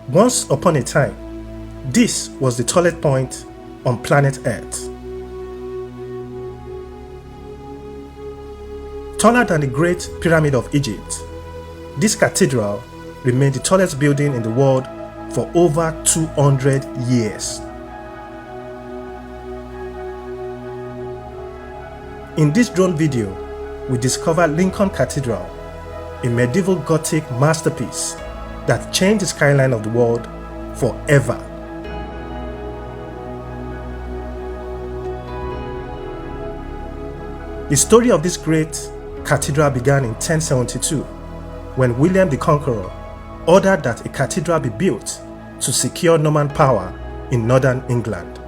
Once upon a time, this was the tallest point on planet Earth. Taller than the Great Pyramid of Egypt, this cathedral remained the tallest building in the world for over 200 years. In this drone video, we discover Lincoln Cathedral, a medieval Gothic masterpiece that changed the skyline of the world forever. The story of this great cathedral began in 1072, when William the Conqueror ordered that a cathedral be built to secure Norman power in northern England.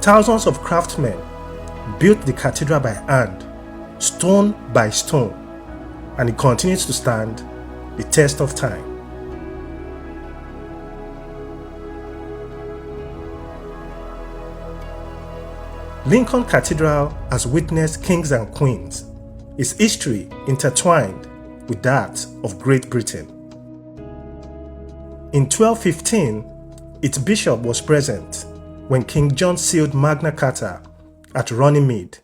Thousands of craftsmen built the cathedral by hand, stone by stone, and it continues to stand the test of time. Lincoln Cathedral has witnessed kings and queens, its history intertwined with that of Great Britain. In 1215, its bishop was present when King John sealed Magna Carta at Runnymede,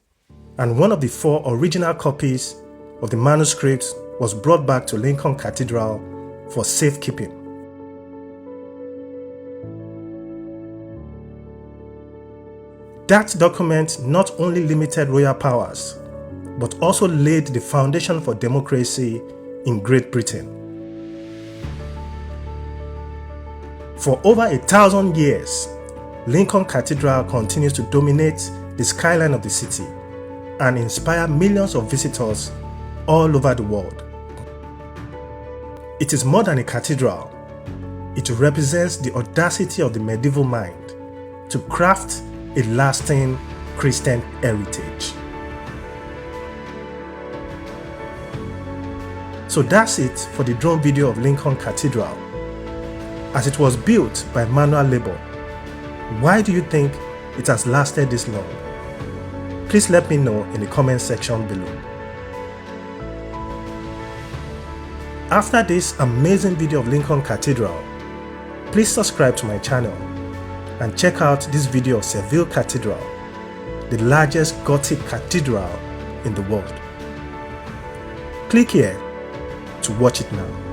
and one of the 4 original copies of the manuscript was brought back to Lincoln Cathedral for safekeeping. That document not only limited royal powers, but also laid the foundation for democracy in Great Britain. For over 1,000 years, Lincoln Cathedral continues to dominate the skyline of the city and inspire millions of visitors all over the world. It is more than a cathedral. It represents the audacity of the medieval mind to craft a lasting Christian heritage. So that's it for the drone video of Lincoln Cathedral. As it was built by manual labor, why do you think it has lasted this long? Please let me know in the comment section below. After this amazing video of Lincoln Cathedral, please subscribe to my channel and check out this video of Seville Cathedral, the largest Gothic cathedral in the world. Click here to watch it now.